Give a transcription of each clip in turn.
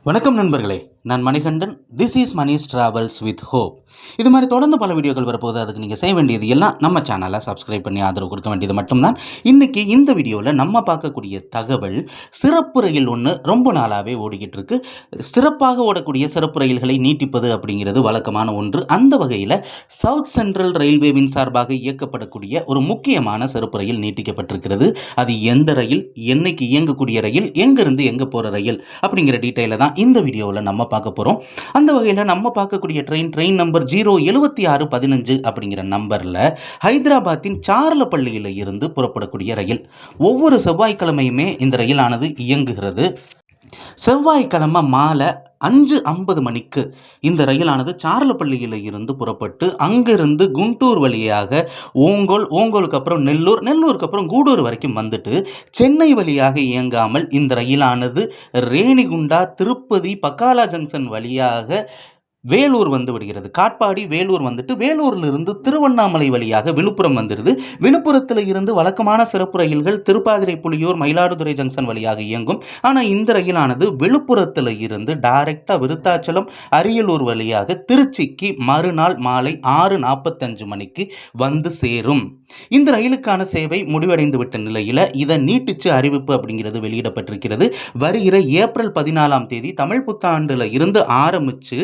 வணக்கம் நண்பர்களே, நான் Manikandan. This is Mani's travels with hope. இது மாதிரி தொடர்ந்து பல வீடியோக்கள் வரப்போகுது. அதுக்கு நீங்கள் செய்ய வேண்டியது எல்லாம் நம்ம சேனலை சப்ஸ்கிரைப் பண்ணி ஆதரவு கொடுக்க வேண்டியது மட்டும்தான். இன்றைக்கி இந்த வீடியோவில் நம்ம பார்க்கக்கூடிய தகவல், சிறப்பு ரயில் ஒன்று ரொம்ப நாளாகவே ஓடிக்கிட்டு இருக்கு. சிறப்பாக ஓடக்கூடிய சிறப்பு ரயில்களை நீட்டிப்பது அப்படிங்கிறது வழக்கமான ஒன்று. அந்த வகையில் சவுத் சென்ட்ரல் ரயில்வேவின் சார்பாக இயக்கப்படக்கூடிய ஒரு முக்கியமான சிறப்பு ரயில் நீட்டிக்கப்பட்டிருக்கிறது. அது எந்த ரயில், என்னைக்கு இயங்கக்கூடிய ரயில், எங்கேருந்து எங்கே போகிற ரயில் அப்படிங்கிற டீட்டெயிலை தான் இந்த வீடியோவில் நம்ம பார்க்க போகிறோம். அந்த வகையில் நம்ம பார்க்கக்கூடிய ட்ரெயின் நம்பர் 07615 அப்படிங்கிற நம்பரில் ஹைதராபாத்தின் சார்லப்பள்ளியில் இருந்து புறப்படக்கூடிய ரயில். ஒவ்வொரு செவ்வாய்க்கிழமையுமே இந்த ரயிலானது இயங்குகிறது. செவ்வாய்க்கிழமை மாலை 5:50 மணிக்கு இந்த ரயிலானது சார்லப்பள்ளியில் இருந்து புறப்பட்டு அங்கிருந்து குண்டூர் வழியாக ஓங்கோலுக்கு அப்புறம் நெல்லூருக்கு அப்புறம் கூடூர் வரைக்கும் வந்துட்டு சென்னை வழியாக இயங்காமல் இந்த ரயிலானது ரேணிகுண்டா, திருப்பதி, பக்காலா ஜங்ஷன் வழியாக வேலூர் வந்து விடுகிறது. காட்பாடி வேலூர் வந்துட்டு வேலூரிலிருந்து திருவண்ணாமலை வழியாக விழுப்புரம் வந்துடுது. விழுப்புரத்தில் இருந்து வழக்கமான சிறப்பு ரயில்கள் திருப்பாதிரை, புலியூர், மயிலாடுதுறை ஜங்ஷன் வழியாக இயங்கும். ஆனால் இந்த ரயிலானது விழுப்புரத்தில் இருந்து டைரக்டாக விருத்தாச்சலம், அரியலூர் வழியாக திருச்சிக்கு மறுநாள் மாலை 6:45 மணிக்கு வந்து சேரும். இந்த ரயிலுக்கான சேவை முடிவடைந்து விட்ட நிலையில் இதை நீட்டிச்சு அறிவிப்பு அப்படிங்கிறது வெளியிடப்பட்டிருக்கிறது. வருகிற ஏப்ரல் 14ஆம் தேதி தமிழ் புத்தாண்டுல இருந்து ஆரம்பித்து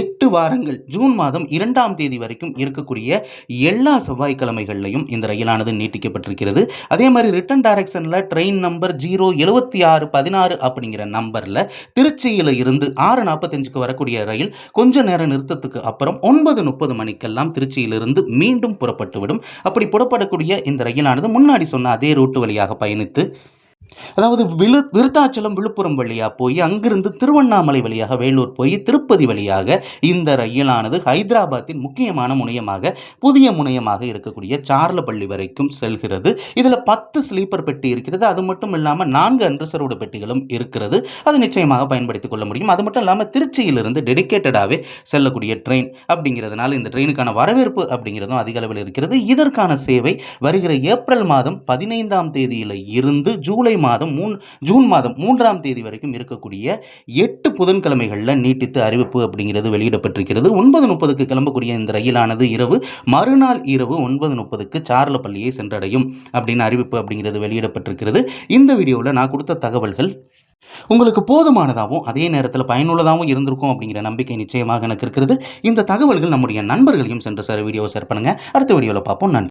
8 வாரங்கள் ஜூன் மாதம் 2ஆம் தேதி வரைக்கும் இருக்கக்கூடிய எல்லா செவ்வாய்க்கிழமைகள்லையும் இந்த ரயிலானது நீட்டிக்கப்பட்டிருக்கிறது. அதே மாதிரி ரிட்டன் டைரக்ஷனில் ட்ரெயின் நம்பர் 07616 அப்படிங்கிற நம்பரில் திருச்சியில் இருந்து 6:45க்கு வரக்கூடிய ரயில் கொஞ்ச நேரம் நிறுத்தத்துக்கு அப்புறம் 9:30 மணிக்கெல்லாம் திருச்சியிலிருந்து மீண்டும் புறப்பட்டுவிடும். அப்படி புறப்படக்கூடிய இந்த ரயிலானது முன்னாடி சொன்ன அதே ரூட்டு வழியாக பயணித்து, அதாவது விருத்தாச்சலம் விழுப்புரம் வழியாக போய் அங்கிருந்து திருவண்ணாமலை வழியாக வேலூர் போய் திருப்பதி வழியாக இந்த ரயிலானது ஹைதராபாத்தின் முக்கியமான முனையமாக, புதிய முனையமாக இருக்கக்கூடிய சார்லப்பள்ளி வரைக்கும் செல்கிறது. இதில் 10 ஸ்லீப்பர் பெட்டி இருக்கிறது. அது மட்டும் இல்லாமல் 4 அன்ரிசர்வ்டு பெட்டிகளும் இருக்கிறது. அதை நிச்சயமாக பயன்படுத்திக் கொள்ள முடியும். அது மட்டும் இல்லாமல் திருச்சியிலிருந்து டெடிக்கேட்டடாகவே செல்லக்கூடிய ட்ரெயின் அப்படிங்கிறதுனால இந்த ட்ரெயினுக்கான வரவேற்பு அப்படிங்கிறதும் அதிக அளவில் இருக்கிறது. இதற்கான சேவை வருகிற ஏப்ரல் மாதம் 15ஆம் தேதியில் இருந்து ஜூன் மாதம் 3ஆம் தேதி வரைக்கும் இருக்கக்கூடிய 8 புதன்கிழமைகளில் நீட்டித்து அறிவிப்பு அப்படிங்கிறது வெளியிடப்பட்டிருக்கிறது. 9:30க்கு கிளம்பக்கூடிய இந்த ரயிலானது மறுநாள் இரவு 9:30க்கு சார்லப்பள்ளியை சென்றடையும் அப்படின்னு அறிவிப்பு அப்படிங்கிறது வெளியிடப்பட்டிருக்கிறது. இந்த வீடியோவில் நான் கொடுத்த தகவல்கள் உங்களுக்கு போதுமானதாகவும் அதே நேரத்தில் பயனுள்ளதாகவும் இருந்திருக்கும் அப்படிங்கிற நம்பிக்கை நிச்சயமாக எனக்கு இருக்கிறது. இந்த தகவல்கள் நம்முடைய நண்பர்களையும் சென்று வீடியோவை ஷேர் பண்ணுங்கள். அடுத்த வீடியோவில் பார்ப்போம். நன்றி.